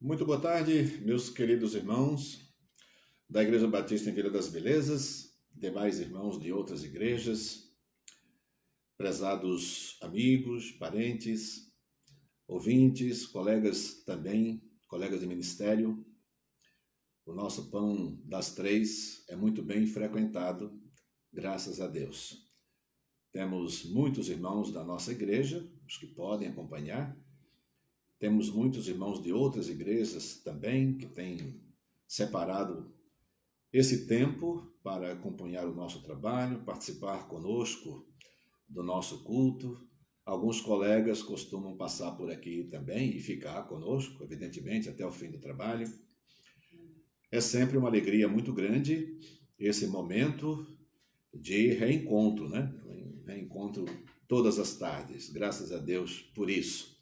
Muito boa tarde, meus queridos irmãos da Igreja Batista em Vila das Belezas, demais irmãos de outras igrejas, prezados amigos, parentes, ouvintes, colegas também, colegas de ministério. O nosso pão das três é muito bem frequentado, graças a Deus. Temos muitos irmãos da nossa igreja, os que podem acompanhar. Temos muitos irmãos de outras igrejas também, que têm separado esse tempo para acompanhar o nosso trabalho, participar conosco do nosso culto. Alguns colegas costumam passar por aqui também e ficar conosco, evidentemente, até o fim do trabalho. É sempre uma alegria muito grande esse momento de reencontro, né? Reencontro todas as tardes, graças a Deus por isso.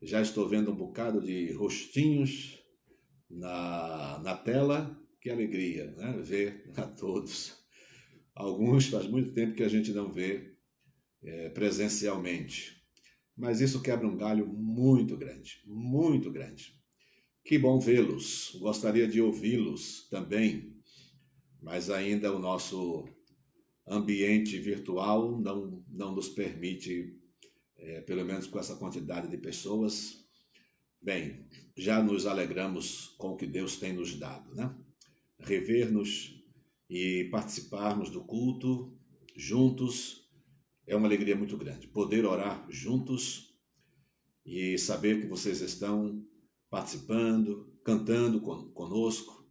Já estou vendo um bocado de rostinhos na tela. Que alegria, né? Ver a todos. Alguns faz muito tempo que a gente não vê presencialmente. Mas isso quebra um galho muito grande, muito grande. Que bom vê-los. Gostaria de ouvi-los também, mas ainda o nosso ambiente virtual não nos permite, pelo menos com essa quantidade de pessoas. Bem, já nos alegramos com o que Deus tem nos dado, né? Rever-nos e participarmos do culto juntos é uma alegria muito grande. Poder orar juntos e saber que vocês estão participando, cantando conosco,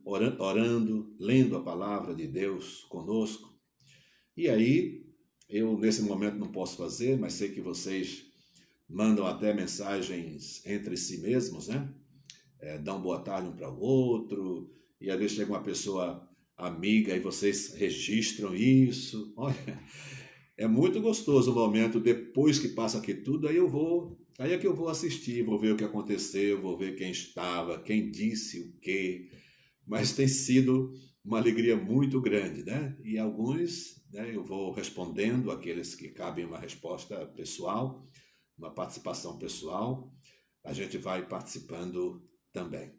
orando, lendo a palavra de Deus conosco. E aí, eu nesse momento não posso fazer, mas sei que vocês mandam até mensagens entre si mesmos, né? Dão boa tarde um para o outro, e às vezes chega uma pessoa amiga e vocês registram isso. Olha, é muito gostoso o momento depois que passa aqui tudo, aí é que eu vou assistir, vou ver o que aconteceu, vou ver quem estava, quem disse o quê. Mas tem sido uma alegria muito grande, né? E alguns, né, eu vou respondendo aqueles que cabem uma resposta pessoal, uma participação pessoal. A gente vai participando também.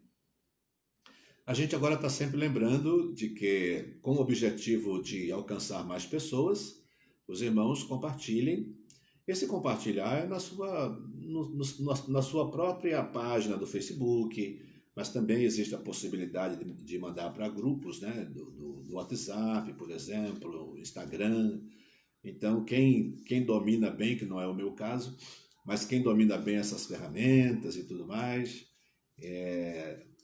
A gente agora está sempre lembrando de que, com o objetivo de alcançar mais pessoas, os irmãos compartilhem. Esse compartilhar é na sua própria página do Facebook, mas também existe a possibilidade de mandar para grupos, né, do WhatsApp, por exemplo, Instagram. Então, quem domina bem, que não é o meu caso, mas quem domina bem essas ferramentas e tudo mais,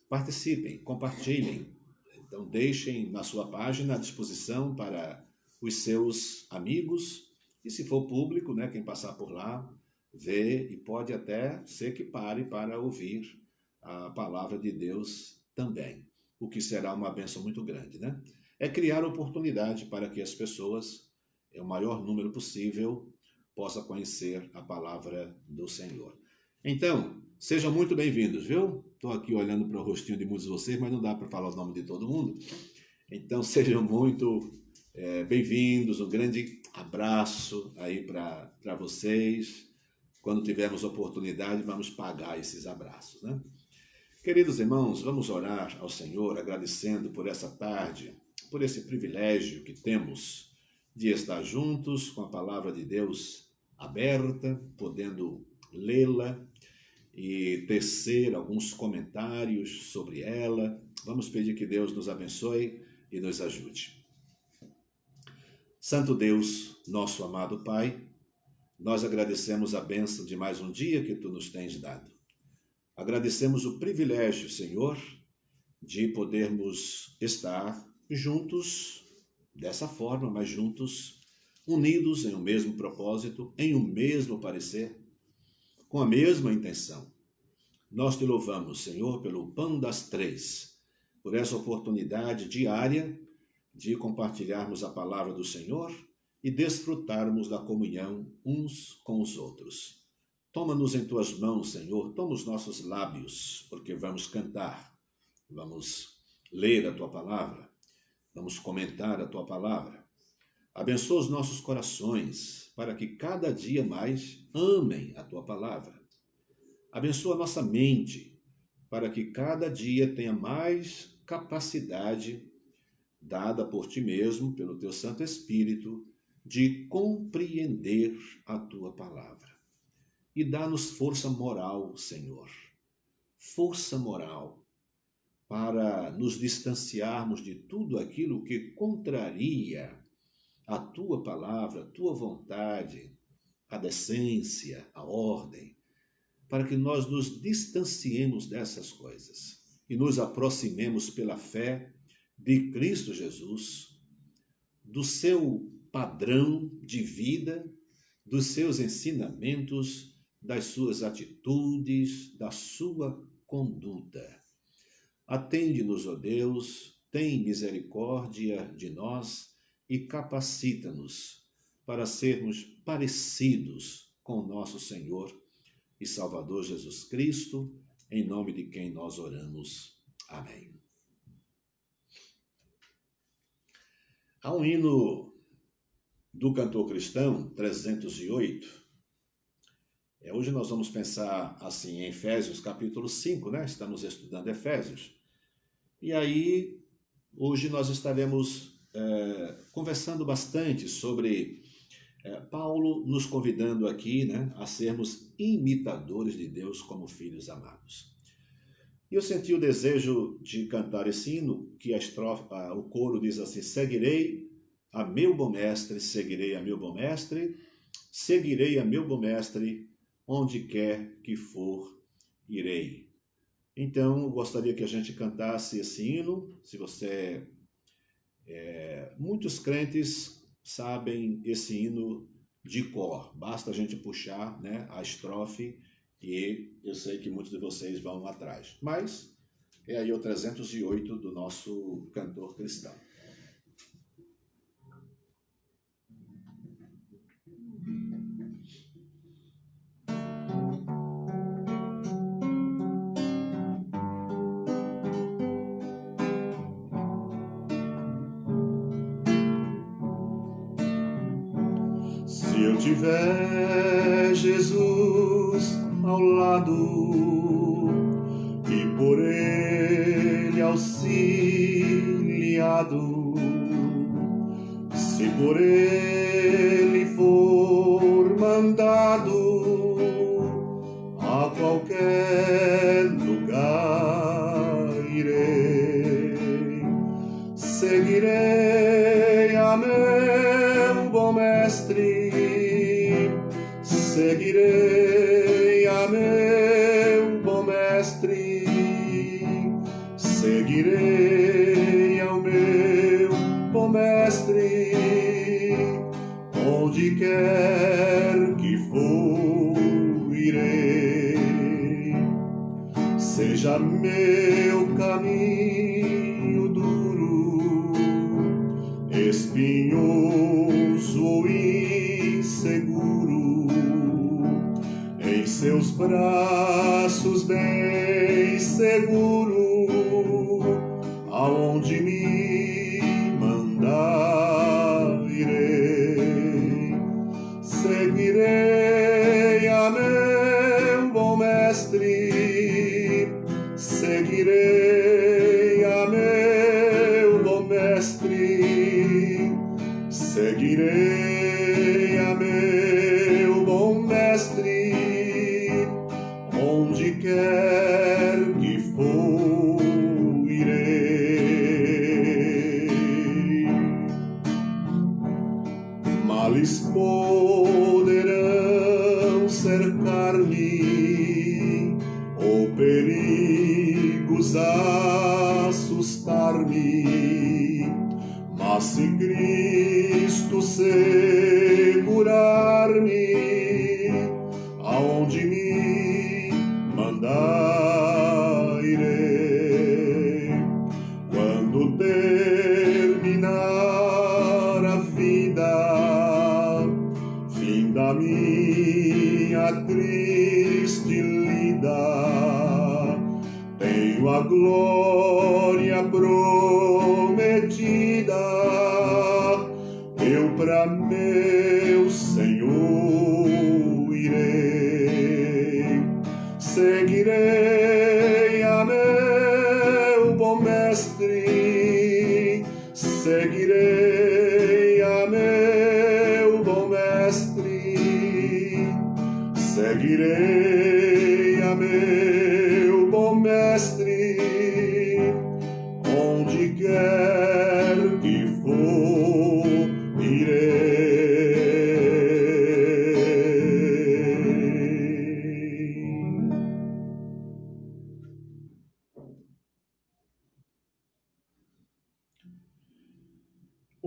participem, compartilhem. Então, deixem na sua página à disposição para os seus amigos. E se for público, né, quem passar por lá, vê e pode até ser que pare para ouvir a palavra de Deus também, o que será uma bênção muito grande, né? É criar oportunidade para que as pessoas, o maior número possível, possa conhecer a palavra do Senhor. Então, sejam muito bem-vindos, viu? Estou aqui olhando para o rostinho de muitos de vocês, mas não dá para falar o nome de todo mundo. Então, sejam muito bem-vindos. Um grande abraço aí para vocês. Quando tivermos oportunidade, vamos pagar esses abraços, né? Queridos irmãos, vamos orar ao Senhor, agradecendo por essa tarde, por esse privilégio que temos de estar juntos com a palavra de Deus aberta, podendo lê-la e tecer alguns comentários sobre ela. Vamos pedir que Deus nos abençoe e nos ajude. Santo Deus, nosso amado Pai, nós agradecemos a bênção de mais um dia que Tu nos tens dado. Agradecemos o privilégio, Senhor, de podermos estar juntos, dessa forma, mas juntos, unidos em um mesmo propósito, em um mesmo parecer, com a mesma intenção. Nós te louvamos, Senhor, pelo pão das três, por essa oportunidade diária de compartilharmos a palavra do Senhor e desfrutarmos da comunhão uns com os outros. Toma-nos em tuas mãos, Senhor, toma os nossos lábios, porque vamos cantar, vamos ler a tua palavra, vamos comentar a tua palavra. Abençoa os nossos corações, para que cada dia mais amem a tua palavra. Abençoa a nossa mente, para que cada dia tenha mais capacidade dada por ti mesmo, pelo teu Santo Espírito, de compreender a tua palavra. E dá-nos força moral, Senhor, força moral, para nos distanciarmos de tudo aquilo que contraria a tua palavra, a tua vontade, a decência, a ordem, para que nós nos distanciemos dessas coisas e nos aproximemos pela fé de Cristo Jesus, do seu padrão de vida, dos seus ensinamentos, das suas atitudes, da sua conduta. Atende-nos, ó Deus, tem misericórdia de nós e capacita-nos para sermos parecidos com o nosso Senhor e Salvador Jesus Cristo, em nome de quem nós oramos. Amém. Há um hino do cantor cristão, 308. Hoje nós vamos pensar assim em Efésios capítulo 5, né? Estamos estudando Efésios. E aí, hoje nós estaremos conversando bastante sobre Paulo nos convidando aqui, né, a sermos imitadores de Deus como filhos amados. E eu senti o desejo de cantar esse hino, que o coro diz assim: seguirei a meu bom mestre, seguirei a meu bom mestre, seguirei a meu bom mestre, onde quer que for, irei. Então, eu gostaria que a gente cantasse esse hino. Se você... muitos crentes sabem esse hino de cor. Basta a gente puxar, né, a estrofe, e eu sei que muitos de vocês vão atrás. Mas é aí o 308 do nosso cantor cristão. Se eu tiver Jesus ao lado e por ele auxiliado, se por ele for mandado a qualquer lugar irei, seguirei a meu bom mestre, seguirei a meu bom mestre, seguirei ao meu bom mestre, onde quer que for irei. Seja meu caminho duro, espinhoso ou inseguro, em seus braços bem seguro, aonde me mandar irei. Seguirei a meu bom mestre, seguirei a meu bom mestre, seguirei a meu bom mestre, onde quer que for irei. Males poderão cercar-me, ou perigos assustar-me, mas se Cristo segurar-me, aonde me mandar irei. Quando terminar a vida, fim da minha triste lida, tenho a glória prometida, eu pra meu Senhor irei. Seguirei a mestre, seguirei a meu bom mestre, seguirei a meu bom mestre, onde quer que for, irei.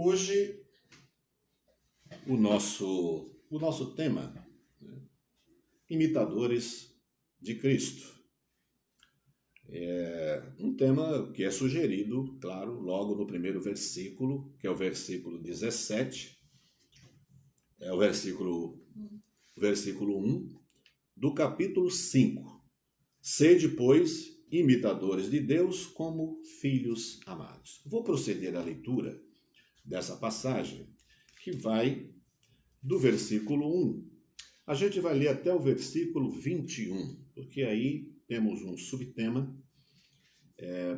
Hoje, o nosso tema, né, imitadores de Cristo. É um tema que é sugerido, claro, logo no primeiro versículo, que é o versículo 17, é o versículo 1 do capítulo 5. Sede, pois, imitadores de Deus como filhos amados. Vou proceder à leitura dessa passagem, que vai do versículo 1. A gente vai ler até o versículo 21, porque aí temos um subtema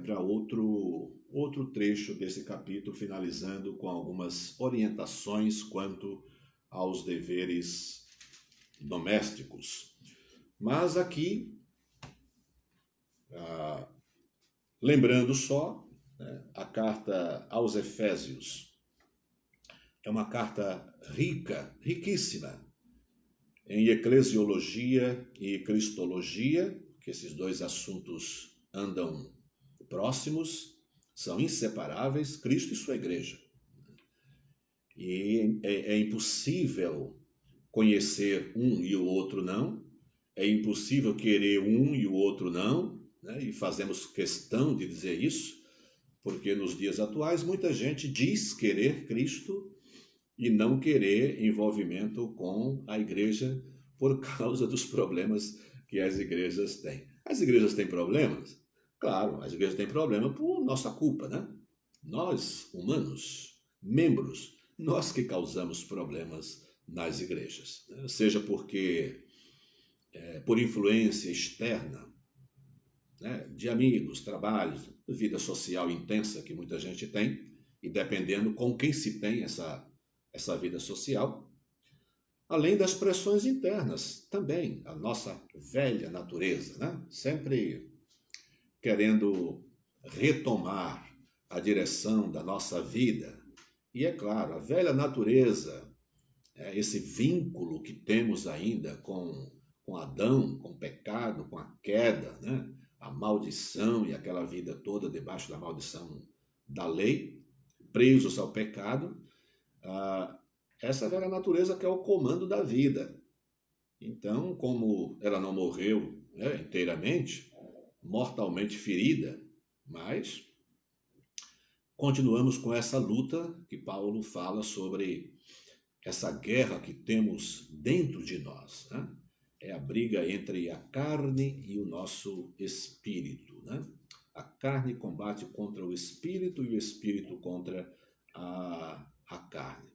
para outro trecho desse capítulo, finalizando com algumas orientações quanto aos deveres domésticos. Mas aqui, lembrando só, né, a carta aos Efésios é uma carta rica, riquíssima, em eclesiologia e cristologia, que esses dois assuntos andam próximos, são inseparáveis, Cristo e sua igreja. E é impossível conhecer um e o outro não, é impossível querer um e o outro não, né? E fazemos questão de dizer isso, porque nos dias atuais muita gente diz querer Cristo e não querer envolvimento com a igreja por causa dos problemas que as igrejas têm. As igrejas têm problemas? Claro, as igrejas têm problema por nossa culpa, né? Nós, humanos, membros, nós que causamos problemas nas igrejas. Né? Seja porque, por influência externa, né, de amigos, trabalhos, vida social intensa que muita gente tem, e dependendo com quem se tem essa vida social, além das pressões internas, também a nossa velha natureza, né? Sempre querendo retomar a direção da nossa vida. E é claro, a velha natureza, esse vínculo que temos ainda com Adão, com o pecado, com a queda, né? A maldição e aquela vida toda debaixo da maldição da lei, presos ao pecado, essa velha natureza que é o comando da vida. Então, como ela não morreu, né, inteiramente, mortalmente ferida, mas continuamos com essa luta que Paulo fala sobre essa guerra que temos dentro de nós, né? É a briga entre a carne e o nosso espírito, né? A carne combate contra o espírito e o espírito contra a carne.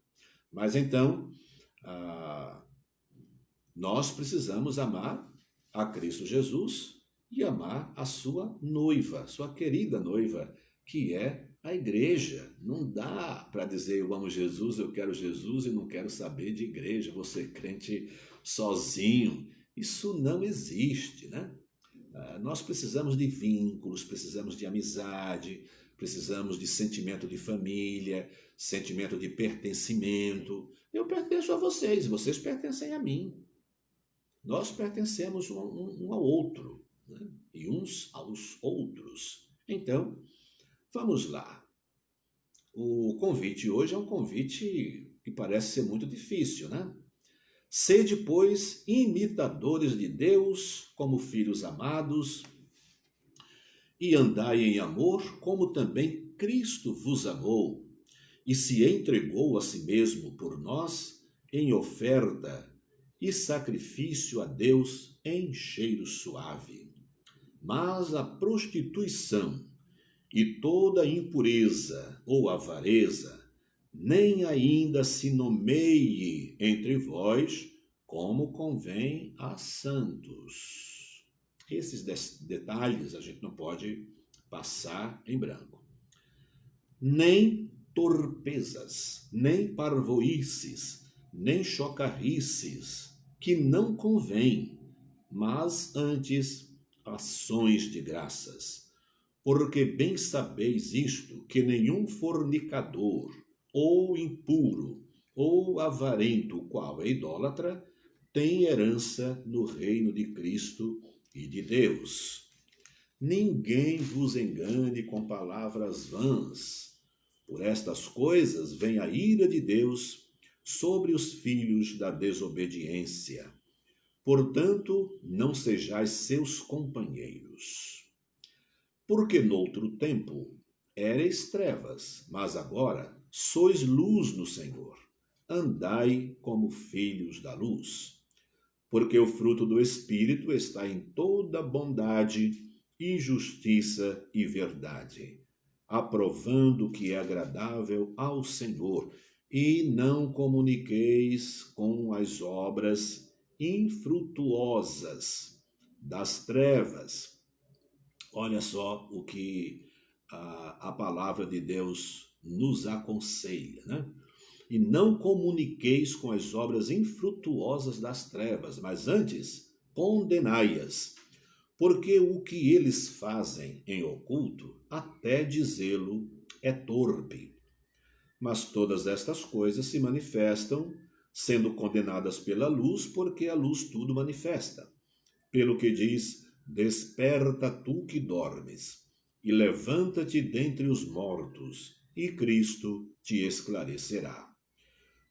Mas então, nós precisamos amar a Cristo Jesus e amar a sua noiva, sua querida noiva, que é a igreja. Não dá para dizer eu amo Jesus, eu quero Jesus e não quero saber de igreja, vou ser crente sozinho. Isso não existe, né? Nós precisamos de vínculos, precisamos de amizade, precisamos de sentimento de família, sentimento de pertencimento. Eu pertenço a vocês, vocês pertencem a mim. Nós pertencemos um ao outro, né? E uns aos outros. Então, vamos lá. O convite hoje é um convite que parece ser muito difícil, né? Sede, pois, imitadores de Deus como filhos amados, e andai em amor, como também Cristo vos amou, e se entregou a si mesmo por nós, em oferta e sacrifício a Deus em cheiro suave. Mas a prostituição e toda impureza ou avareza nem ainda se nomeie entre vós como convém a santos. Esses detalhes a gente não pode passar em branco. nem torpezas, nem parvoices, nem chocarrices, que não convém, mas antes ações de graças. Porque bem sabeis isto, que nenhum fornicador, ou impuro, ou avarento, o qual é idólatra, tem herança no reino de Cristo e de Deus. Ninguém vos engane com palavras vãs. Por estas coisas vem a ira de Deus sobre os filhos da desobediência. Portanto, não sejais seus companheiros. Porque noutro tempo éreis trevas, mas agora sois luz no Senhor. Andai como filhos da luz. Porque o fruto do Espírito está em toda bondade e justiça e verdade, aprovando o que é agradável ao Senhor, e não comuniqueis com as obras infrutuosas das trevas. Olha só o que a palavra de Deus nos aconselha, né? E não comuniqueis com as obras infrutuosas das trevas, mas antes condenai-as, porque o que eles fazem em oculto, até dizê-lo, é torpe. Mas todas estas coisas se manifestam, sendo condenadas pela luz, porque a luz tudo manifesta. Pelo que diz: desperta tu que dormes, e levanta-te dentre os mortos, e Cristo te esclarecerá.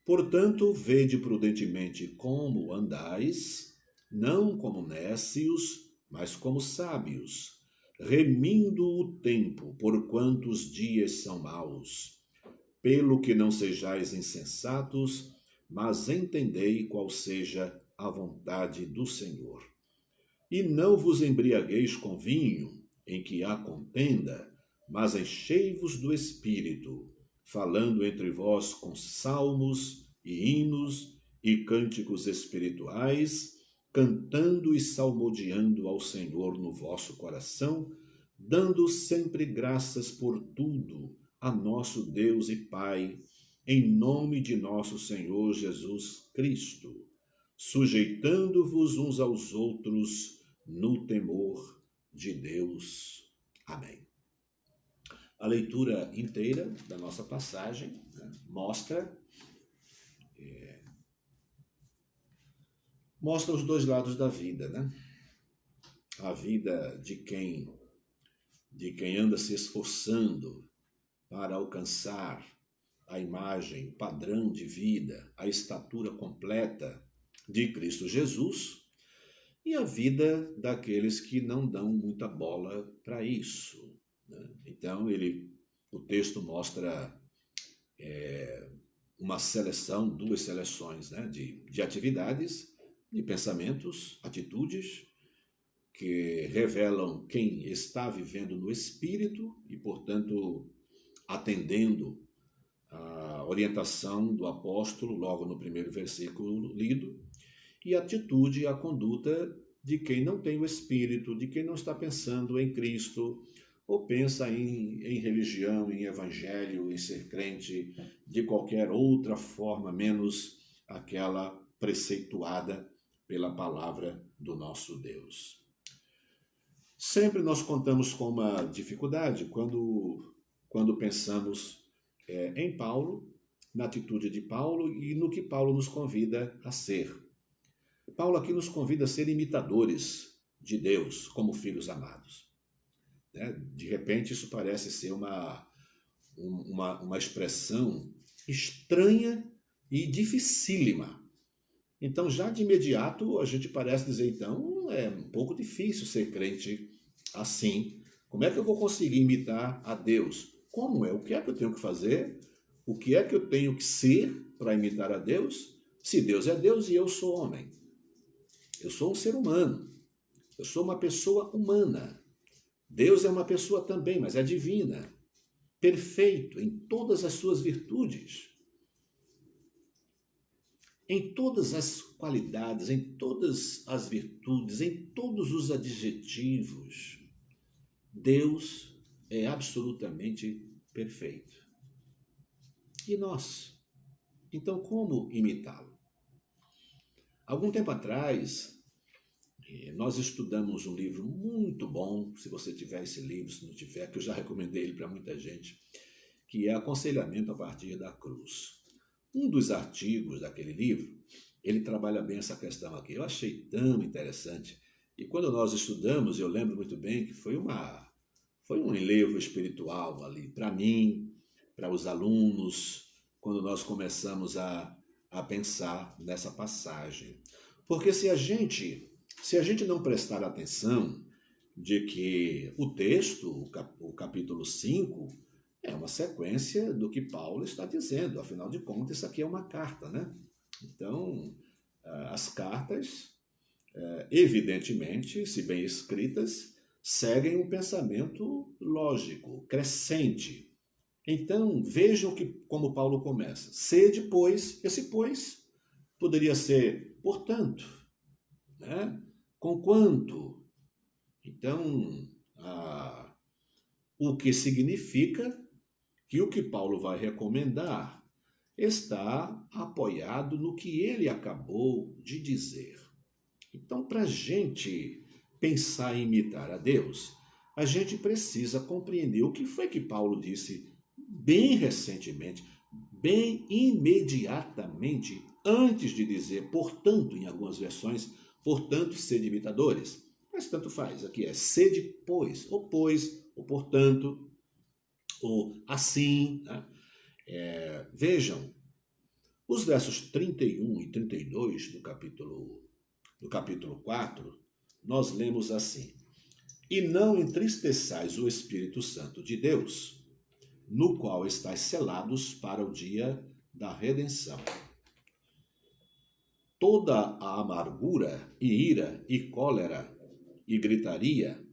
Portanto, vede prudentemente como andais, não como nécios, mas como sábios, remindo o tempo, porquanto os dias são maus. Pelo que não sejais insensatos, mas entendei qual seja a vontade do Senhor. E não vos embriagueis com vinho, em que há contenda, mas enchei-vos do Espírito, falando entre vós com salmos e hinos e cânticos espirituais, cantando e salmodiando ao Senhor no vosso coração, dando sempre graças por tudo a nosso Deus e Pai, em nome de nosso Senhor Jesus Cristo, sujeitando-vos uns aos outros no temor de Deus. Amém. A leitura inteira da nossa passagem, né, mostra os dois lados da vida, né? A vida de quem anda se esforçando para alcançar a imagem, padrão de vida, a estatura completa de Cristo Jesus, e a vida daqueles que não dão muita bola para isso, né? Então, o texto mostra uma seleção, duas seleções, né, de atividades, de pensamentos, atitudes, que revelam quem está vivendo no Espírito e, portanto, atendendo a orientação do apóstolo, logo no primeiro versículo lido, e a atitude e a conduta de quem não tem o Espírito, de quem não está pensando em Cristo, ou pensa em religião, em evangelho, em ser crente, de qualquer outra forma, menos aquela preceituada pela palavra do nosso Deus. Sempre nós contamos com uma dificuldade quando pensamos em Paulo, na atitude de Paulo e no que Paulo nos convida a ser. Paulo aqui nos convida a ser imitadores de Deus como filhos amados. De repente isso parece ser uma expressão estranha e dificílima. Então, já de imediato, a gente parece dizer, então, é um pouco difícil ser crente assim. Como é que eu vou conseguir imitar a Deus? Como é? O que é que eu tenho que fazer? O que é que eu tenho que ser para imitar a Deus? Se Deus é Deus e eu sou homem. Eu sou um ser humano. Eu sou uma pessoa humana. Deus é uma pessoa também, mas é divina. Perfeito em todas as suas virtudes. Em todas as qualidades, em todas as virtudes, em todos os adjetivos, Deus é absolutamente perfeito. E nós? Então, como imitá-lo? Algum tempo atrás, nós estudamos um livro muito bom, se você tiver esse livro, se não tiver, que eu já recomendei ele para muita gente, que é Aconselhamento a partir da Cruz. Um dos artigos daquele livro, ele trabalha bem essa questão aqui. Eu achei tão interessante. E quando nós estudamos, eu lembro muito bem que foi um enlevo espiritual ali para mim, para os alunos, quando nós começamos a pensar nessa passagem. Porque se a gente não prestar atenção de que o texto, o capítulo 5, é uma sequência do que Paulo está dizendo. Afinal de contas, isso aqui é uma carta, né? Então, as cartas, evidentemente, se bem escritas, seguem um pensamento lógico, crescente. Então, vejam como Paulo começa. Sede, pois, esse pois poderia ser portanto, né? Conquanto. Então, o que significa que o que Paulo vai recomendar está apoiado no que ele acabou de dizer. Então, para a gente pensar em imitar a Deus, a gente precisa compreender o que foi que Paulo disse bem recentemente, bem imediatamente, antes de dizer, portanto, em algumas versões, portanto, sede imitadores. Mas tanto faz, aqui é sede, pois, ou portanto, ou assim. Né? Vejam, os versos 31 e 32 do capítulo 4, nós lemos assim: E não entristeçais o Espírito Santo de Deus, no qual estáis selados para o dia da redenção. Toda a amargura e ira e cólera e gritaria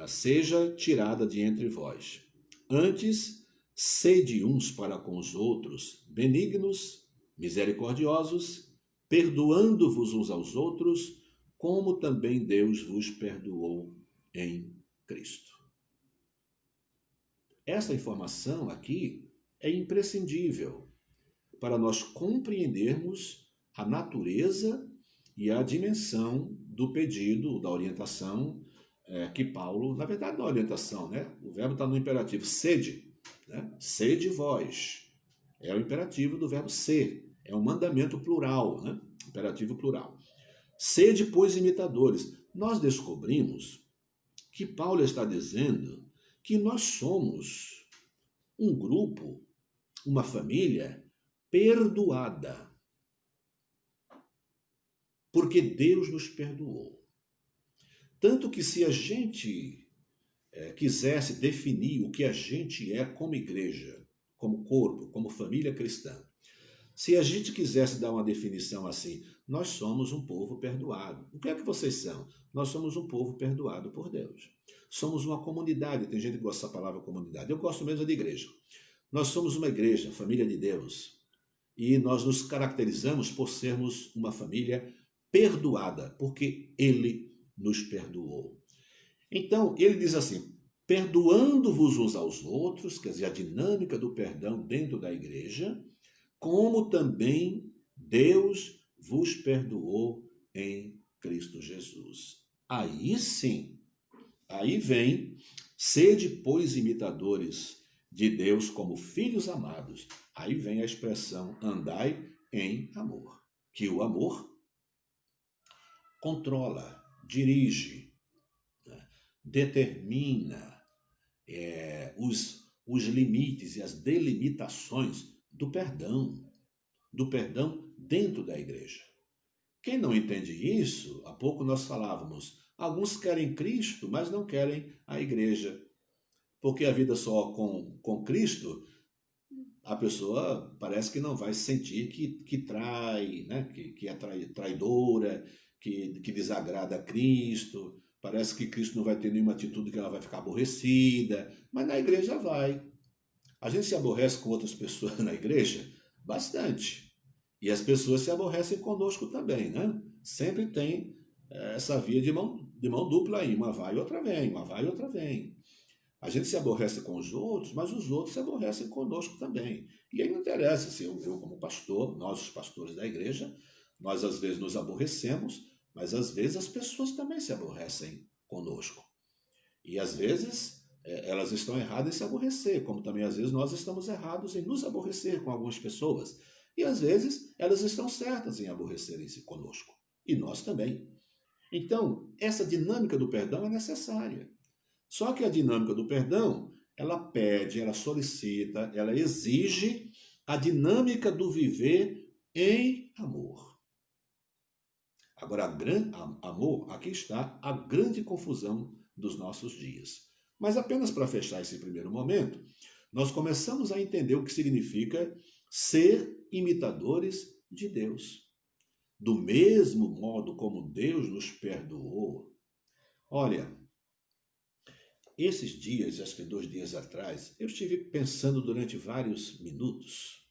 seja tirada de entre vós. Antes, sede uns para com os outros benignos, misericordiosos, perdoando-vos uns aos outros, como também Deus vos perdoou em Cristo. Essa informação aqui é imprescindível para nós compreendermos a natureza e a dimensão do pedido, da orientação que Paulo, na verdade não é orientação, né? O verbo está no imperativo, sede, né? Sede vós, é o imperativo do verbo ser, é um mandamento plural, né? Imperativo plural. Sede, pois, imitadores. Nós descobrimos que Paulo está dizendo que nós somos um grupo, uma família perdoada, porque Deus nos perdoou. Tanto que se a gente quisesse definir o que a gente é como igreja, como corpo, como família cristã, se a gente quisesse dar uma definição assim, nós somos um povo perdoado. O que é que vocês são? Nós somos um povo perdoado por Deus. Somos uma comunidade, tem gente que gosta dessa palavra comunidade, eu gosto mesmo de igreja. Nós somos uma igreja, família de Deus, e nós nos caracterizamos por sermos uma família perdoada, porque Ele nos perdoou. Então, ele diz assim, perdoando-vos uns aos outros, quer dizer, a dinâmica do perdão dentro da igreja, como também Deus vos perdoou em Cristo Jesus. Aí sim, aí vem, sede, pois, imitadores de Deus como filhos amados. Aí vem a expressão, andai em amor. Que o amor controla, dirige, determina os limites e as delimitações do perdão dentro da igreja. Quem não entende isso, há pouco nós falávamos, alguns querem Cristo, mas não querem a igreja, porque a vida só com Cristo, a pessoa parece que não vai sentir que trai, né? que é traidora, que desagrada a Cristo, parece que Cristo não vai ter nenhuma atitude que ela vai ficar aborrecida, mas na igreja vai. A gente se aborrece com outras pessoas na igreja? Bastante. E as pessoas se aborrecem conosco também, né? Sempre tem essa via de mão dupla aí, uma vai e outra vem, uma vai e outra vem. A gente se aborrece com os outros, mas os outros se aborrecem conosco também. E aí não interessa se eu como pastor, nós os pastores da igreja, nós às vezes nos aborrecemos, mas às vezes as pessoas também se aborrecem conosco. E às vezes elas estão erradas em se aborrecer, como também às vezes nós estamos errados em nos aborrecer com algumas pessoas. E às vezes elas estão certas em aborrecerem-se conosco. E nós também. Então, essa dinâmica do perdão é necessária. Só que a dinâmica do perdão, ela pede, ela solicita, ela exige a dinâmica do viver em amor. Agora, amor, aqui está a grande confusão dos nossos dias. Mas apenas para fechar esse primeiro momento, nós começamos a entender o que significa ser imitadores de Deus. Do mesmo modo como Deus nos perdoou. Olha, esses dias, acho que 2 dias atrás, eu estive pensando durante vários minutos,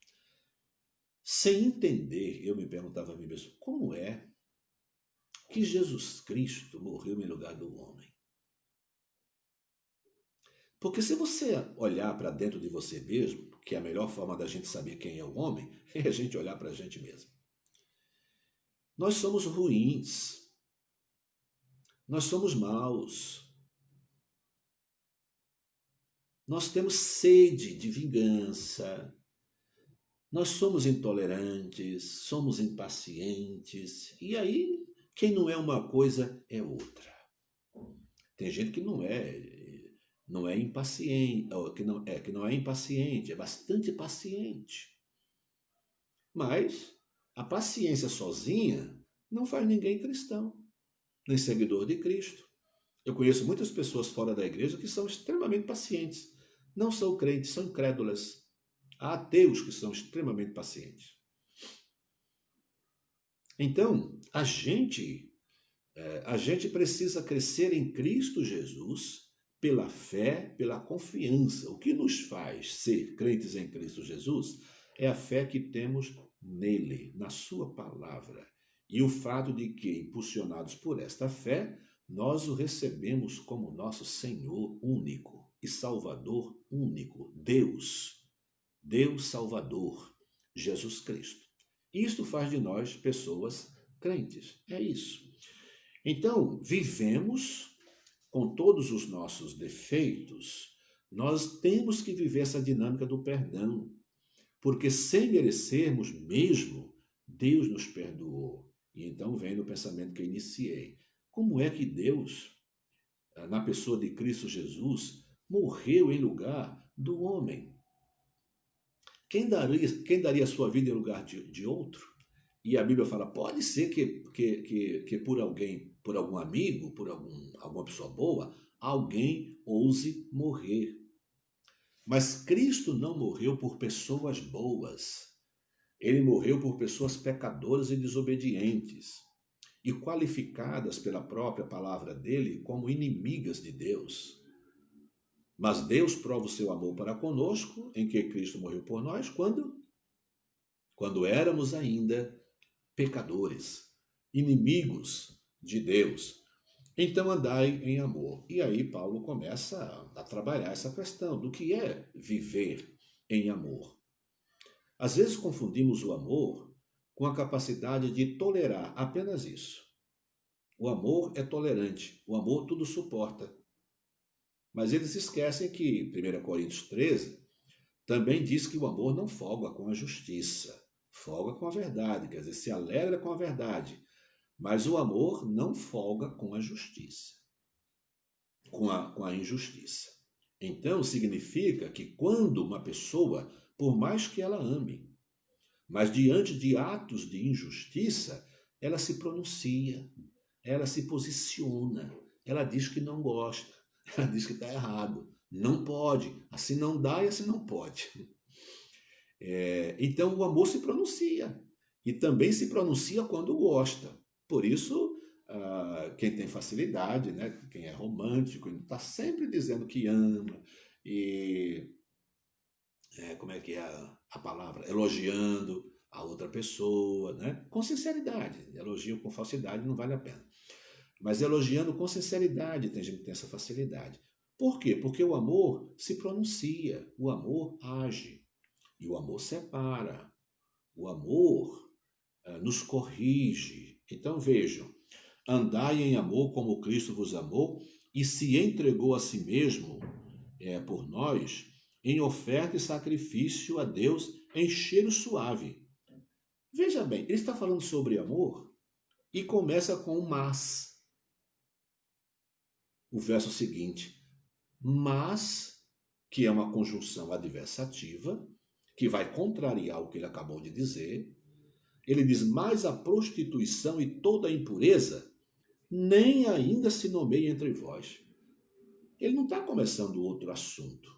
sem entender, eu me perguntava a mim mesmo, como é que Jesus Cristo morreu em lugar do homem? Porque se você olhar para dentro de você mesmo, que é a melhor forma da gente saber quem é o homem, é a gente olhar para a gente mesmo. Nós somos ruins. Nós somos maus. Nós temos sede de vingança. Nós somos intolerantes, somos impacientes. E aí, quem não é uma coisa é outra. Tem gente que não é impaciente, que não é impaciente, é bastante paciente. Mas a paciência sozinha não faz ninguém cristão, nem seguidor de Cristo. Eu conheço muitas pessoas fora da igreja que são extremamente pacientes. Não são crentes, são incrédulas. Há ateus que são extremamente pacientes. Então, a gente precisa crescer em Cristo Jesus pela fé, pela confiança. O que nos faz ser crentes em Cristo Jesus é a fé que temos nele, na sua palavra. E o fato de que, impulsionados por esta fé, nós o recebemos como nosso Senhor único e Salvador único, Deus Salvador, Jesus Cristo. Isto faz de nós pessoas crentes, é isso. Então, vivemos com todos os nossos defeitos, nós temos que viver essa dinâmica do perdão, porque sem merecermos mesmo, Deus nos perdoou. E então vem no pensamento que eu iniciei. Como é que Deus, na pessoa de Cristo Jesus, morreu em lugar do homem? Quem daria a sua vida em lugar de outro? E a Bíblia fala, pode ser que por alguém, por algum amigo, por alguma pessoa boa, alguém ouse morrer. Mas Cristo não morreu por pessoas boas. Ele morreu por pessoas pecadoras e desobedientes, e qualificadas pela própria palavra dele como inimigas de Deus. Mas Deus prova o seu amor para conosco, em que Cristo morreu por nós, quando éramos ainda pecadores, inimigos de Deus. Então andai em amor. E aí Paulo começa a trabalhar essa questão do que é viver em amor. Às vezes confundimos o amor com a capacidade de tolerar apenas isso. O amor é tolerante, o amor tudo suporta. Mas eles esquecem que 1 Coríntios 13 também diz que o amor não folga com a justiça, folga com a verdade, quer dizer, se alegra com a verdade. Mas o amor não folga com a justiça, com a injustiça. Então, significa que quando uma pessoa, por mais que ela ame, mas diante de atos de injustiça, ela se pronuncia, ela se posiciona, ela diz que não gosta, ela diz que está errado, não pode, assim não dá e assim não pode. Então o amor se pronuncia, e também se pronuncia quando gosta. Por isso, quem tem facilidade, né, quem é romântico, está sempre dizendo que ama, e como é que é a palavra? Elogiando a outra pessoa, né? Com sinceridade. Elogio com falsidade não vale a pena. Mas elogiando com sinceridade, tem gente que tem essa facilidade. Por quê? Porque o amor se pronuncia, o amor age, e o amor separa, o amor nos corrige. Então vejam, andai em amor como Cristo vos amou e se entregou a si mesmo por nós em oferta e sacrifício a Deus em cheiro suave. Veja bem, ele está falando sobre amor e começa com um mas. O verso seguinte, mas, que é uma conjunção adversativa, que vai contrariar o que ele acabou de dizer. Ele diz, mas a prostituição e toda a impureza nem ainda se nomeia entre vós. Ele não está começando outro assunto.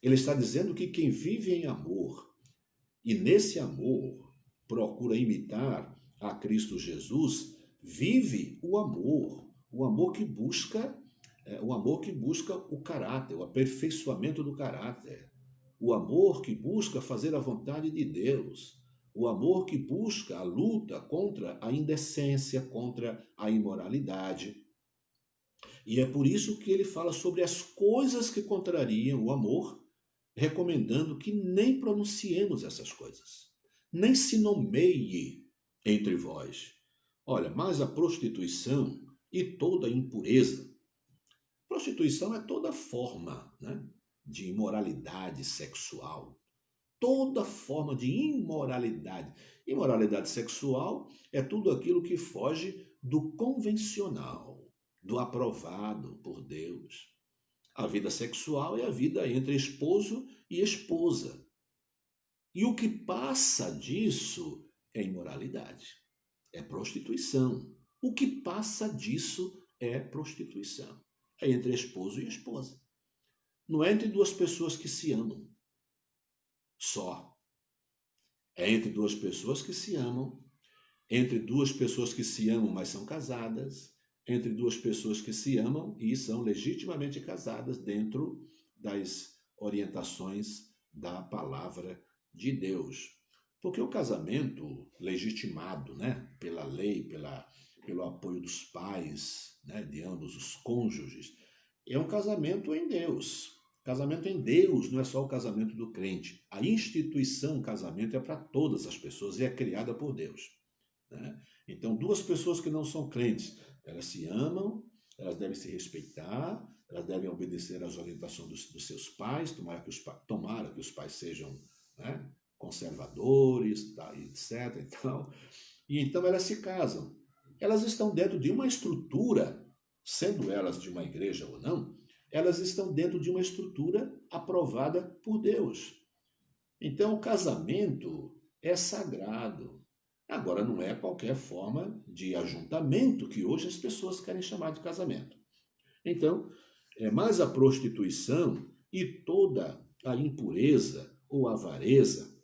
Ele está dizendo que quem vive em amor, e nesse amor procura imitar a Cristo Jesus, vive o amor que busca o caráter, o aperfeiçoamento do caráter, o amor que busca fazer a vontade de Deus, o amor que busca a luta contra a indecência, contra a imoralidade. E é por isso que ele fala sobre as coisas que contrariam o amor, recomendando que nem pronunciemos essas coisas, nem se nomeie entre vós. Olha, mas a prostituição e toda a impureza. Prostituição é toda forma, né, de imoralidade sexual. Toda forma de imoralidade. Imoralidade sexual é tudo aquilo que foge do convencional, do aprovado por Deus. A vida sexual é a vida entre esposo e esposa. E o que passa disso é imoralidade, é prostituição. O que passa disso é prostituição. É entre esposo e esposa. Não é entre duas pessoas que se amam só. É entre duas pessoas que se amam, entre duas pessoas que se amam, mas são casadas, entre duas pessoas que se amam e são legitimamente casadas dentro das orientações da palavra de Deus. Porque o casamento legitimado, né, pela lei, pelo apoio dos pais, né, de ambos os cônjuges, é um casamento em Deus. Casamento em Deus não é só o casamento do crente. A instituição casamento é para todas as pessoas e é criada por Deus, né? Então, duas pessoas que não são crentes, elas se amam, elas devem se respeitar, elas devem obedecer às orientações dos seus pais, tomara que os pais sejam, né, conservadores, tá, etc. E então elas se casam. Elas estão dentro de uma estrutura, sendo elas de uma igreja ou não, elas estão dentro de uma estrutura aprovada por Deus. Então, o casamento é sagrado. Agora, não é qualquer forma de ajuntamento que hoje as pessoas querem chamar de casamento. Então, mais a prostituição e toda a impureza ou avareza.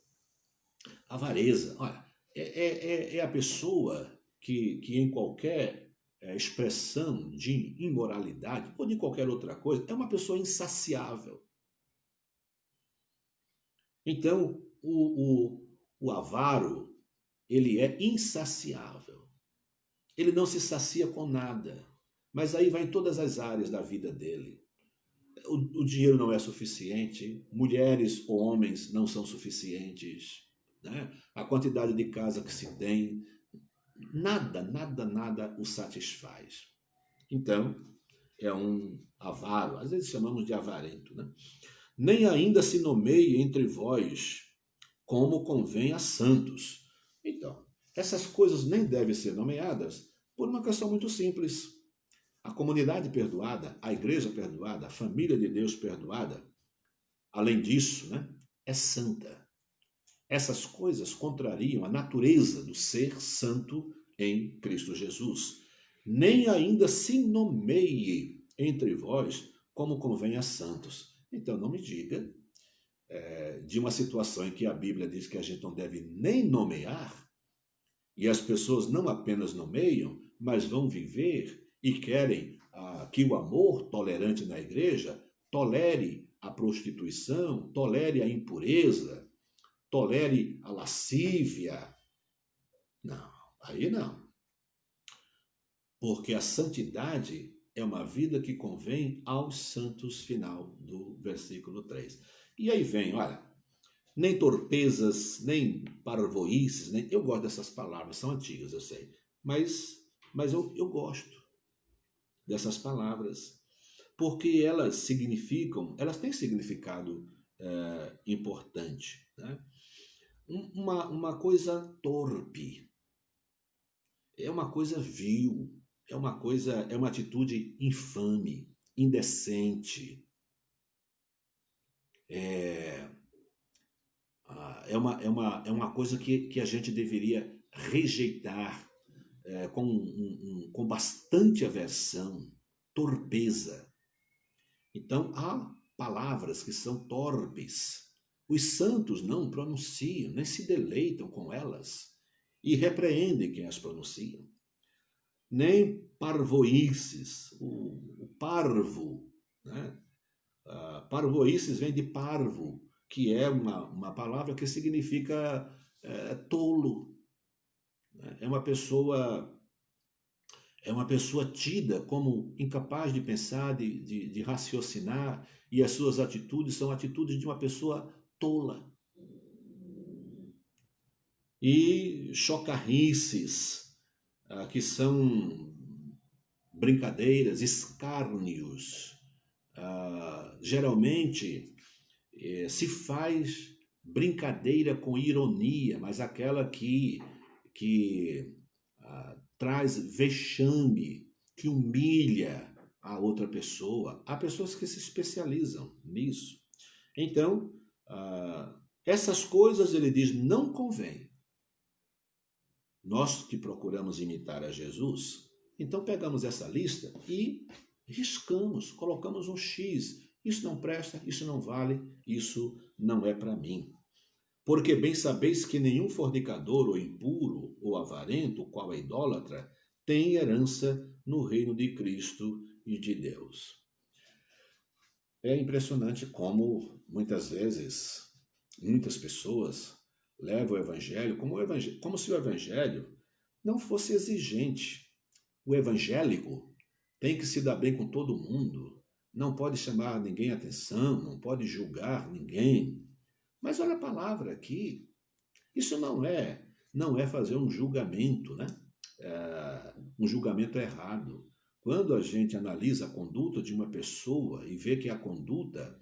Avareza, olha, é a pessoa que em qualquer expressão de imoralidade ou de qualquer outra coisa, é uma pessoa insaciável. Então, o avaro, ele é insaciável. Ele não se sacia com nada. Mas aí vai em todas as áreas da vida dele. O dinheiro não é suficiente, mulheres ou homens não são suficientes, né? A quantidade de casa que se tem, nada o satisfaz. Então, é um avaro, às vezes chamamos de avarento, né? Nem ainda se nomeie entre vós como convém a santos. Então, essas coisas nem devem ser nomeadas por uma questão muito simples. A comunidade perdoada, a igreja perdoada, a família de Deus perdoada, além disso, né, é santa. Essas coisas contrariam a natureza do ser santo em Cristo Jesus. Nem ainda se nomeie entre vós como convém a santos. Então, não me diga de uma situação em que a Bíblia diz que a gente não deve nem nomear, e as pessoas não apenas nomeiam, mas vão viver e querem que o amor tolerante na igreja tolere a prostituição, tolere a impureza, tolere a lascívia. Não, aí não. Porque a santidade é uma vida que convém aos santos, final do versículo 3. E aí vem, olha, nem torpezas, nem parvoíces, nem... Eu gosto dessas palavras, são antigas, eu sei, mas eu gosto dessas palavras, porque elas têm significado importante, né? Uma coisa torpe, é uma coisa vil, é uma atitude infame, indecente, é, é uma coisa que a gente deveria rejeitar com bastante aversão, torpeza. Então, há palavras que são torpes. Os santos não pronunciam, nem se deleitam com elas e repreendem quem as pronunciam. Nem parvoíces, o parvo, né? Parvoíces vem de parvo, que é uma palavra que significa tolo. Né? É uma pessoa tida como incapaz de pensar, de raciocinar, e as suas atitudes são atitudes de uma pessoa tola. E chocarrices, que são brincadeiras, escárnios. Geralmente se faz brincadeira com ironia, mas aquela que traz vexame, que humilha a outra pessoa. Há pessoas que se especializam nisso. Então, essas coisas, ele diz, não convém. Nós que procuramos imitar a Jesus, então pegamos essa lista e riscamos, colocamos um X. Isso não presta, isso não vale, isso não é para mim. Porque bem sabeis que nenhum fornicador, ou impuro, ou avarento, qual é idólatra, tem herança no reino de Cristo e de Deus. É impressionante como, muitas vezes, muitas pessoas levam o evangelho como se o evangelho não fosse exigente. O evangélico tem que se dar bem com todo mundo, não pode chamar ninguém a atenção, não pode julgar ninguém. Mas olha a palavra aqui, isso não é fazer um julgamento, né? Um julgamento errado. Quando a gente analisa a conduta de uma pessoa e vê que a conduta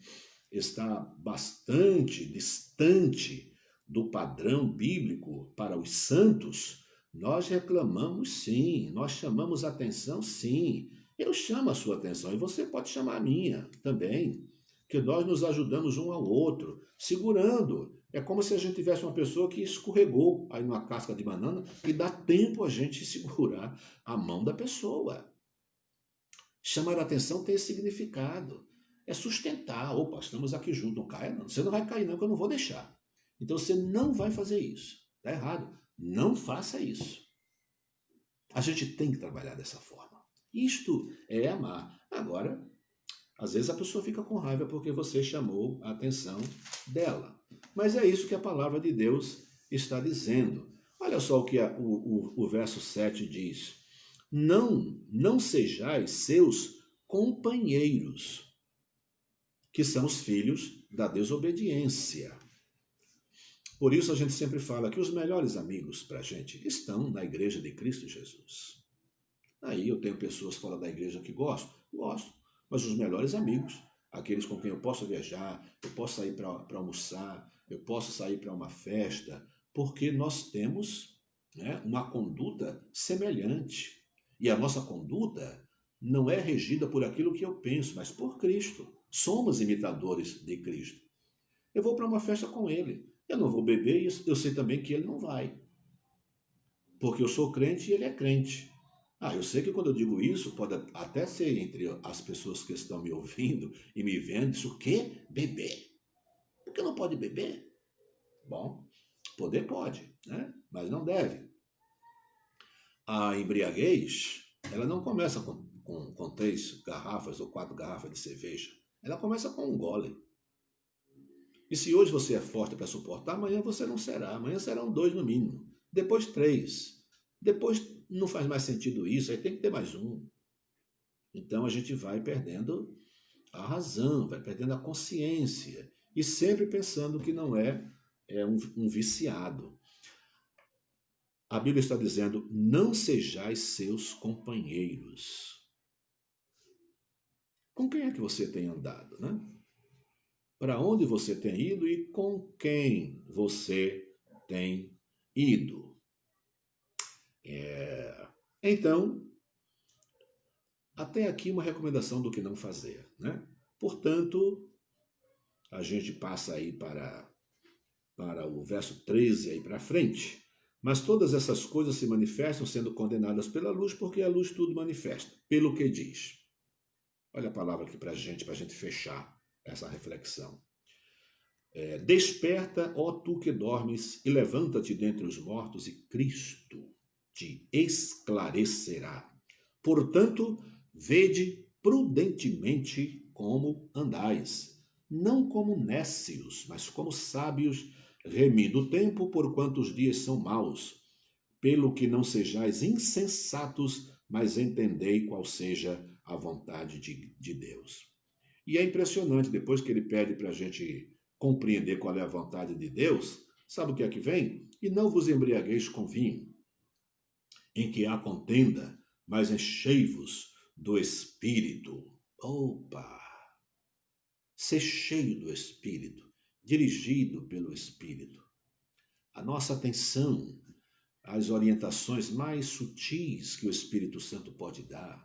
está bastante distante do padrão bíblico para os santos, nós reclamamos sim, nós chamamos a atenção sim. Eu chamo a sua atenção e você pode chamar a minha também, que nós nos ajudamos um ao outro, segurando. É como se a gente tivesse uma pessoa que escorregou aí numa casca de banana e dá tempo a gente segurar a mão da pessoa. Chamar a atenção tem esse significado. É sustentar. Opa, estamos aqui juntos, não caia não. Você não vai cair não, que eu não vou deixar. Então você não vai fazer isso. Está errado. Não faça isso. A gente tem que trabalhar dessa forma. Isto é amar. Agora, às vezes a pessoa fica com raiva porque você chamou a atenção dela. Mas é isso que a palavra de Deus está dizendo. Olha só o que o verso 7 diz. Não sejais seus companheiros, que são os filhos da desobediência. Por isso a gente sempre fala que os melhores amigos para a gente estão na igreja de Cristo Jesus. Aí eu tenho pessoas fora da igreja que gosto, mas os melhores amigos, aqueles com quem eu posso viajar, eu posso sair para almoçar, eu posso sair para uma festa, porque nós temos, né, uma conduta semelhante. E a nossa conduta não é regida por aquilo que eu penso, mas por Cristo. Somos imitadores de Cristo. Eu vou para uma festa com ele. Eu não vou beber e eu sei também que ele não vai. Porque eu sou crente e ele é crente. Eu sei que quando eu digo isso, pode até ser entre as pessoas que estão me ouvindo e me vendo, isso o quê? Beber. Por que não pode beber? Bom, poder pode, né? Mas não deve. A embriaguez, ela não começa com 3 garrafas ou 4 garrafas de cerveja. Ela começa com um gole. E se hoje você é forte para suportar, amanhã você não será. Amanhã serão 2 no mínimo. Depois 3. Depois não faz mais sentido isso, aí tem que ter mais um. Então a gente vai perdendo a razão, vai perdendo a consciência e sempre pensando que não é um viciado. A Bíblia está dizendo: não sejais seus companheiros. Com quem é que você tem andado, né? Para onde você tem ido e com quem você tem ido. Então, até aqui uma recomendação do que não fazer, né? Portanto, a gente passa aí para o verso 13 aí para frente. Mas todas essas coisas se manifestam sendo condenadas pela luz, porque a luz tudo manifesta, pelo que diz. Olha a palavra aqui para a gente fechar essa reflexão. Desperta, ó tu que dormes, e levanta-te dentre os mortos, e Cristo te esclarecerá. Portanto, vede prudentemente como andais, não como nécios, mas como sábios, remindo o tempo, porquanto os dias são maus. Pelo que não sejais insensatos, mas entendei qual seja a vontade de Deus. E é impressionante, depois que ele pede para a gente compreender qual é a vontade de Deus, sabe o que é que vem? E não vos embriagueis com vinho, em que há contenda, mas enchei-vos do Espírito. Opa! Ser cheio do Espírito, dirigido pelo Espírito. A nossa atenção às orientações mais sutis que o Espírito Santo pode dar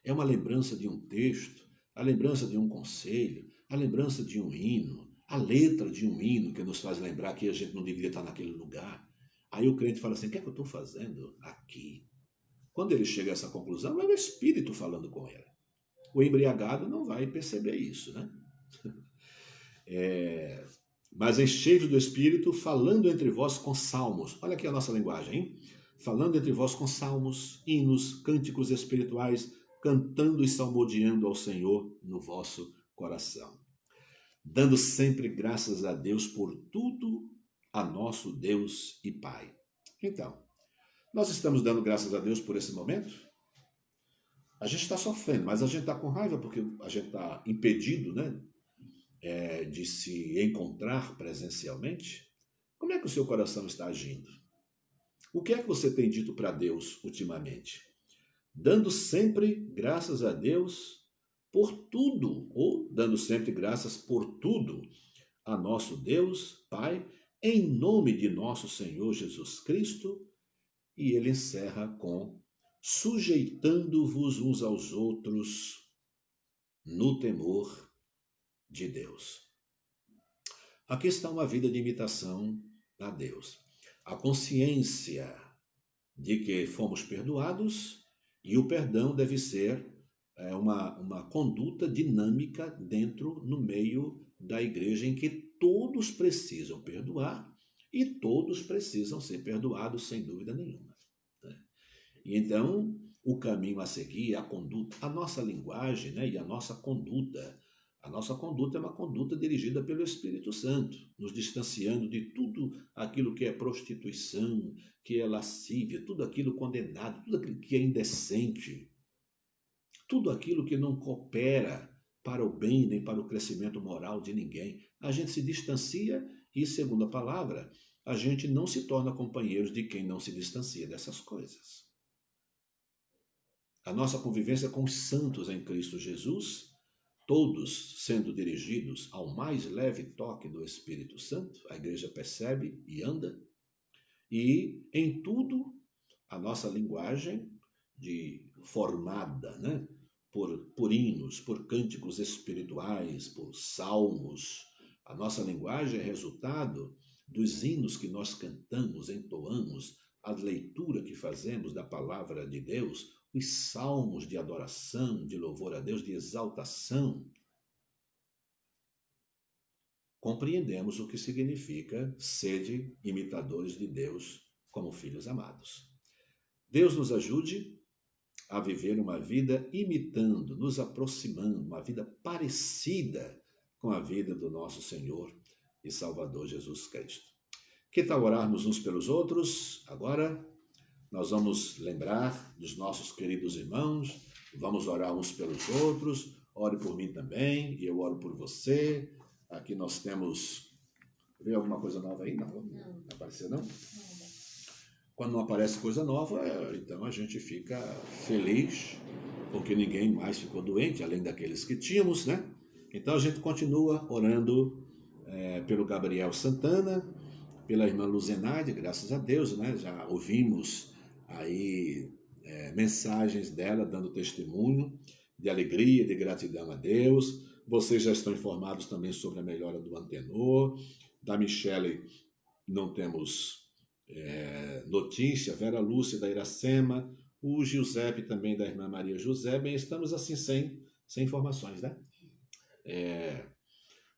é uma lembrança de um texto, a lembrança de um conselho, a lembrança de um hino, a letra de um hino que nos faz lembrar que a gente não deveria estar naquele lugar. Aí o crente fala assim: o que é que eu estou fazendo aqui? Quando ele chega a essa conclusão, é o Espírito falando com ele. O embriagado não vai perceber isso, né? Mas enchei-vos do Espírito, falando entre vós com salmos. Olha aqui a nossa linguagem, hein? Falando entre vós com salmos, hinos, cânticos espirituais, cantando e salmodiando ao Senhor no vosso coração. Dando sempre graças a Deus por tudo, a nosso Deus e Pai. Então, nós estamos dando graças a Deus por esse momento? A gente está sofrendo, mas a gente está com raiva porque a gente está impedido, né, de se encontrar presencialmente. Como é que o seu coração está agindo? O que é que você tem dito para Deus ultimamente? Dando sempre graças a Deus por tudo, ou dando sempre graças por tudo a nosso Deus, Pai, em nome de nosso Senhor Jesus Cristo. E ele encerra com: sujeitando-vos uns aos outros no temor de Deus. Aqui está uma vida de imitação a Deus. A consciência de que fomos perdoados, e o perdão deve ser uma conduta dinâmica no meio da igreja, em que todos precisam perdoar e todos precisam ser perdoados, sem dúvida nenhuma. E então, o caminho a seguir, a conduta, a nossa linguagem, né, e a nossa conduta. A nossa conduta é uma conduta dirigida pelo Espírito Santo, nos distanciando de tudo aquilo que é prostituição, que é lascívia, tudo aquilo condenado, tudo aquilo que é indecente, tudo aquilo que não coopera para o bem nem para o crescimento moral de ninguém. A gente se distancia e, segundo a palavra, a gente não se torna companheiros de quem não se distancia dessas coisas. A nossa convivência com os santos em Cristo Jesus, todos sendo dirigidos ao mais leve toque do Espírito Santo, a igreja percebe e anda, e em tudo a nossa linguagem formada, né, por hinos, por cânticos espirituais, por salmos, a nossa linguagem é resultado dos hinos que nós cantamos, entoamos, a leitura que fazemos da palavra de Deus, os salmos de adoração, de louvor a Deus, de exaltação. Compreendemos o que significa sede imitadores de Deus como filhos amados. Deus nos ajude a viver uma vida imitando, nos aproximando, uma vida parecida com a vida do nosso Senhor e Salvador Jesus Cristo. Que tal orarmos uns pelos outros? Agora nós vamos lembrar dos nossos queridos irmãos, Vamos orar uns pelos outros. Ore por mim também, e eu oro por você. Aqui nós temos... Vê alguma coisa nova aí? Não apareceu, não? Quando não aparece coisa nova, então a gente fica feliz, porque ninguém mais ficou doente, além daqueles que tínhamos, né? Então a gente continua orando pelo Gabriel Santana, pela irmã Luzenade, graças a Deus, né? Já ouvimos aí mensagens dela dando testemunho de alegria, de gratidão a Deus. Vocês já estão informados também sobre a melhora do Antenor. Da Michele não temos notícia. Vera Lúcia da Iracema, o Giuseppe também da irmã Maria José. Bem, estamos assim sem informações, né?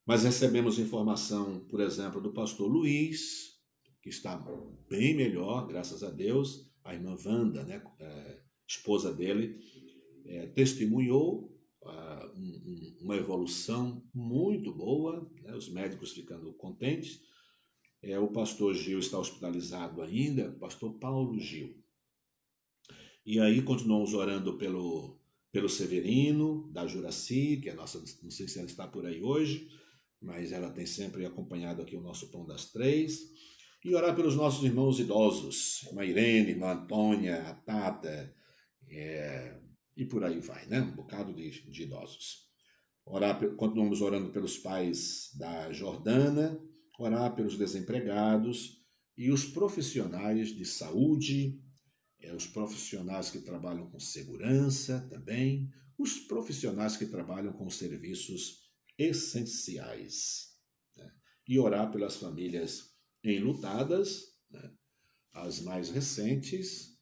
Mas recebemos informação, por exemplo, do pastor Luiz, que está bem melhor, graças a Deus. A irmã Wanda, né, esposa dele, testemunhou uma evolução muito boa, né, os médicos ficando contentes. O pastor Gil está hospitalizado ainda, o pastor Paulo Gil. E aí continuamos orando pelo Severino, da Juraci, que é nossa, não sei se ela está por aí hoje, mas ela tem sempre acompanhado aqui o nosso Pão das Três. E orar pelos nossos irmãos idosos, irmã Irene, irmã Antônia, a Tata, e por aí vai, né? Um bocado de idosos. Continuamos orando pelos pais da Jordana, orar pelos desempregados e os profissionais de saúde, os profissionais que trabalham com segurança também, os profissionais que trabalham com serviços essenciais, né? E orar pelas famílias enlutadas, né? As mais recentes,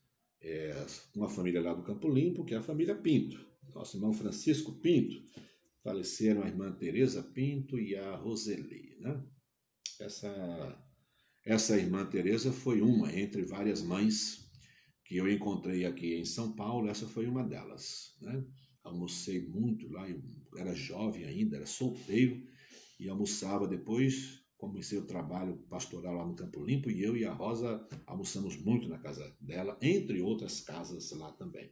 uma família lá do Campo Limpo, que é a família Pinto, nosso irmão Francisco Pinto. Faleceram a irmã Teresa Pinto e a Roseli, né? Essa irmã Teresa foi uma entre várias mães que eu encontrei aqui em São Paulo. Essa foi uma delas, né? Almocei muito lá, eu era jovem ainda, era solteiro, e almoçava depois. Comecei o trabalho pastoral lá no Campo Limpo, e eu e a Rosa almoçamos muito na casa dela, entre outras casas lá também.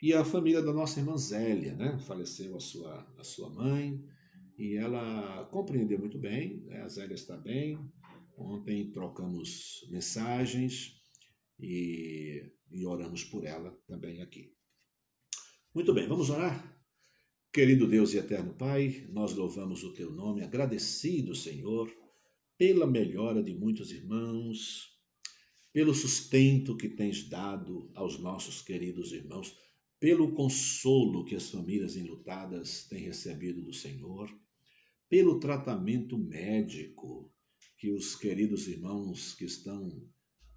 E a família da nossa irmã Zélia, né? Faleceu a sua mãe, e ela compreendeu muito bem, né? A Zélia está bem. Ontem trocamos mensagens e oramos por ela também aqui. Muito bem, vamos orar? Querido Deus e eterno Pai, nós louvamos o Teu nome, agradecido, Senhor, pela melhora de muitos irmãos, pelo sustento que tens dado aos nossos queridos irmãos, pelo consolo que as famílias enlutadas têm recebido do Senhor, pelo tratamento médico que os queridos irmãos que estão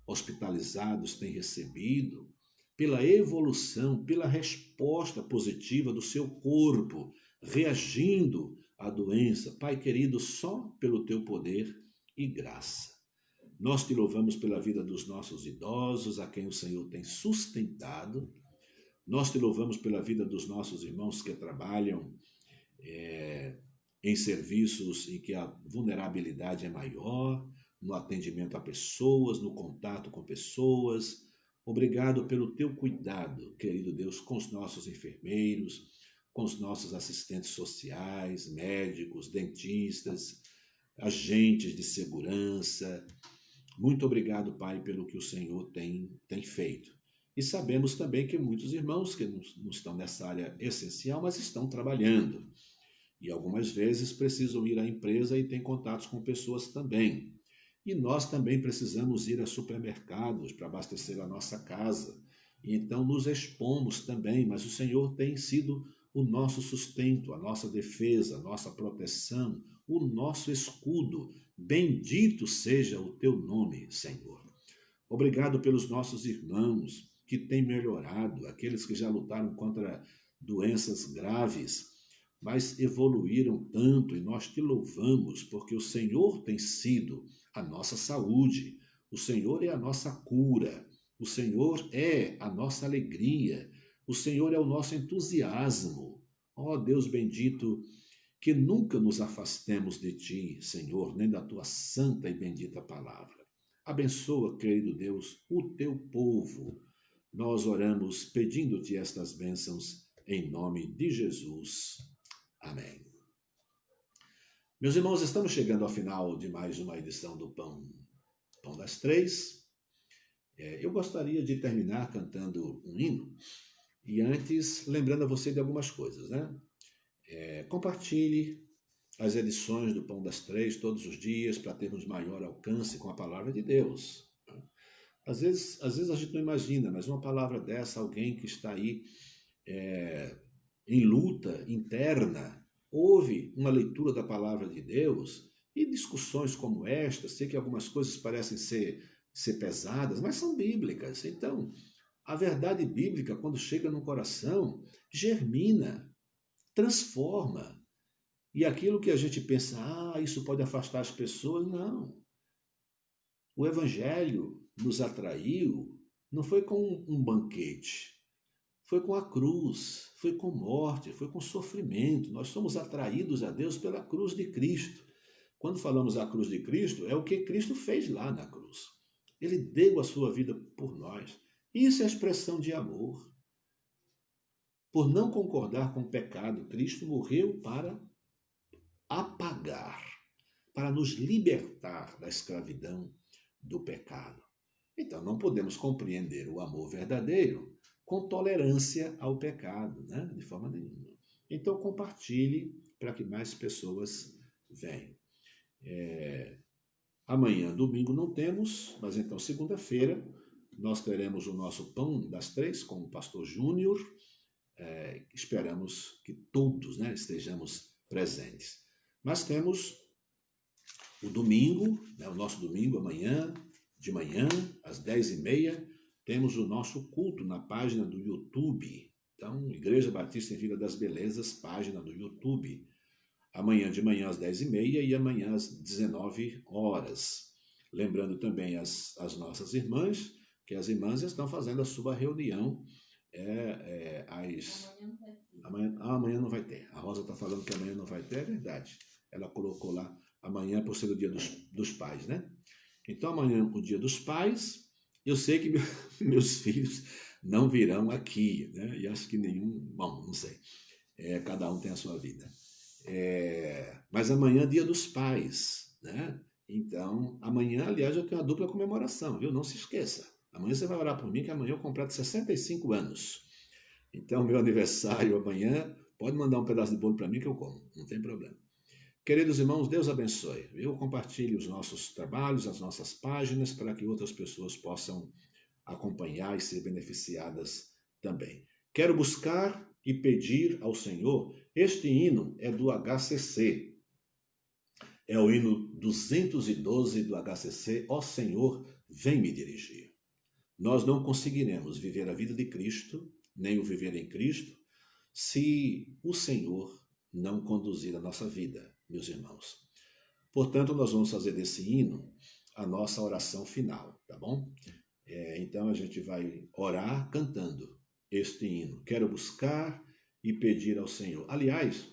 hospitalizados têm recebido, pela evolução, pela resposta positiva do seu corpo, reagindo à doença. Pai querido, só pelo teu poder e graça. Nós te louvamos pela vida dos nossos idosos, a quem o Senhor tem sustentado. Nós te louvamos pela vida dos nossos irmãos que trabalham em serviços em que a vulnerabilidade é maior, no atendimento a pessoas, no contato com pessoas. Obrigado pelo teu cuidado, querido Deus, com os nossos enfermeiros, com os nossos assistentes sociais, médicos, dentistas, agentes de segurança. Muito obrigado, Pai, pelo que o Senhor tem feito. E sabemos também que muitos irmãos que não estão nessa área essencial, mas estão trabalhando. E algumas vezes precisam ir à empresa e têm contatos com pessoas também. E nós também precisamos ir a supermercados para abastecer a nossa casa. E então nos expomos também, mas o Senhor tem sido o nosso sustento, a nossa defesa, a nossa proteção, o nosso escudo. Bendito seja o teu nome, Senhor. Obrigado pelos nossos irmãos que têm melhorado, aqueles que já lutaram contra doenças graves, mas evoluíram tanto, e nós te louvamos, porque o Senhor tem sido a nossa saúde, o Senhor é a nossa cura, o Senhor é a nossa alegria, o Senhor é o nosso entusiasmo. Ó Deus bendito, que nunca nos afastemos de ti, Senhor, nem da tua santa e bendita palavra. Abençoa, querido Deus, o teu povo. Nós oramos pedindo-te estas bênçãos em nome de Jesus. Amém. Meus irmãos, estamos chegando ao final de mais uma edição do Pão das Três. Eu gostaria de terminar cantando um hino e antes lembrando a você de algumas coisas, né? Compartilhe as edições do Pão das Três todos os dias para termos maior alcance com a palavra de Deus. Às vezes a gente não imagina, mas uma palavra dessa, alguém que está aí em luta interna, ouve uma leitura da palavra de Deus e discussões como esta, sei que algumas coisas parecem ser pesadas, mas são bíblicas. Então, a verdade bíblica, quando chega no coração, germina, transforma. E aquilo que a gente pensa, isso pode afastar as pessoas, não. O Evangelho nos atraiu, não foi com um banquete, foi com a cruz, foi com morte, foi com sofrimento. Nós somos atraídos a Deus pela cruz de Cristo. Quando falamos a cruz de Cristo, é o que Cristo fez lá na cruz. Ele deu a sua vida por nós. Isso é expressão de amor. Por não concordar com o pecado, Cristo morreu para apagar, para nos libertar da escravidão do pecado. Então, não podemos compreender o amor verdadeiro com tolerância ao pecado, né? De forma nenhuma. Então, compartilhe para que mais pessoas venham. Amanhã, domingo, não temos, mas então, segunda-feira, nós teremos o nosso Pão das Três com o pastor Júnior. Esperamos que todos, né, estejamos presentes. Mas temos o domingo, né, o nosso domingo, amanhã, de manhã, às 10h30, temos o nosso culto na página do YouTube. Então, Igreja Batista em Vila das Belezas, página do YouTube. Amanhã de manhã às 10h30 e amanhã às 19h. Lembrando também as nossas irmãs, que as irmãs estão fazendo a sua reunião. Amanhã não vai ter. A Rosa está falando que amanhã não vai ter, é verdade. Ela colocou lá amanhã por ser o dia dos pais, né? Então amanhã, o dia dos pais, eu sei que meus filhos não virão aqui, né? E acho que não sei. Cada um tem a sua vida. Mas amanhã é dia dos pais, né? Então, amanhã, aliás, eu tenho uma dupla comemoração, viu? Não se esqueça. Amanhã você vai orar por mim, que amanhã eu completo 65 anos. Então, meu aniversário amanhã, pode mandar um pedaço de bolo para mim que eu como, não tem problema. Queridos irmãos, Deus abençoe. Eu compartilhe os nossos trabalhos, as nossas páginas, para que outras pessoas possam acompanhar e ser beneficiadas também. Quero buscar e pedir ao Senhor. Este hino é do HCC. É o hino 212 do HCC. Ó Senhor, vem me dirigir. Nós não conseguiremos viver a vida de Cristo, nem o viver em Cristo, se o Senhor não conduzir a nossa vida, meus irmãos. Portanto, nós vamos fazer desse hino a nossa oração final, tá bom? Então, a gente vai orar cantando este hino. Quero buscar e pedir ao Senhor. Aliás,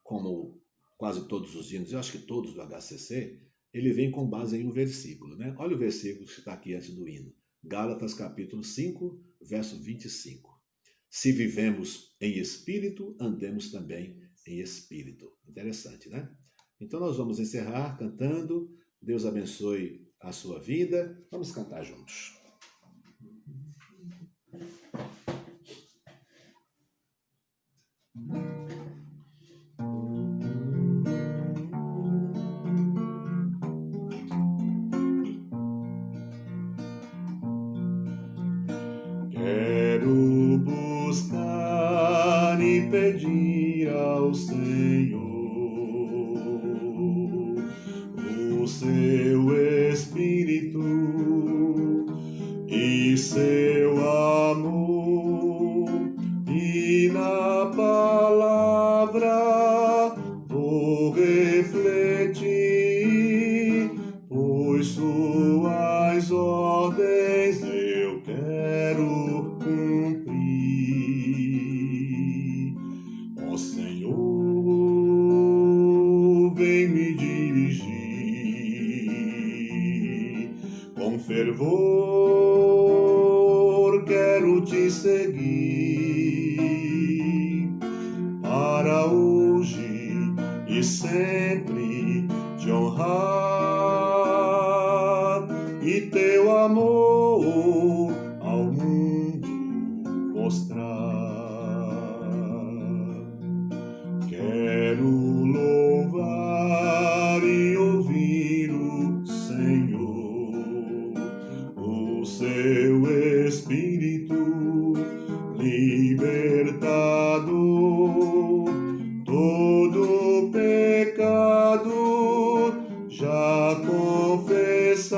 como quase todos os hinos, eu acho que todos do HCC, ele vem com base em um versículo, né? Olha o versículo que está aqui antes do hino. Gálatas capítulo 5, verso 25. Se vivemos em espírito, andemos também em espírito. Interessante, né? Então nós vamos encerrar cantando. Deus abençoe a sua vida. Vamos cantar juntos. Quero buscar e pedir ao Senhor o seu Espírito e seu amor, e na palavra vou refletir, pois suas ordens eu quero cumprir. Ó Senhor, vem me dirigir, com fervor quero te seguir. para hoje e sempre te honrar e teu amor ao mundo mostrar. Quero louvar e ouvir o Senhor, o seu Espírito libertador, todo pecado já confessar,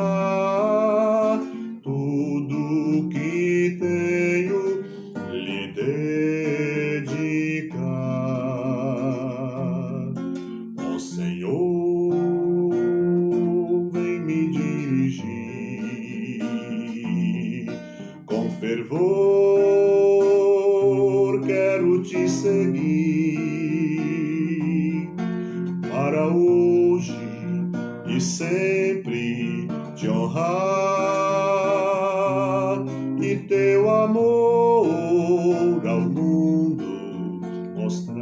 tudo que tenho lhe dedicar. Ó Senhor, vem me dirigir com fervor, quero te seguir para hoje e sempre te honrar e teu amor ao mundo mostrar.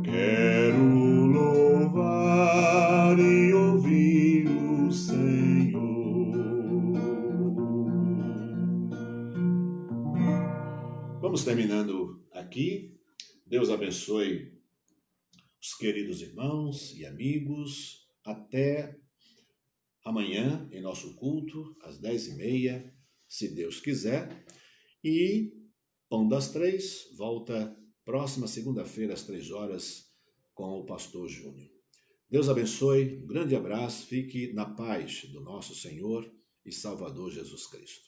Quero louvar e ouvir o Senhor. Vamos terminando aqui. Deus abençoe os queridos irmãos e amigos. Até amanhã em nosso culto, às 10h30, se Deus quiser. E Pão das Três volta próxima segunda-feira, às 3h, com o pastor Júnior. Deus abençoe, um grande abraço, fique na paz do nosso Senhor e Salvador Jesus Cristo.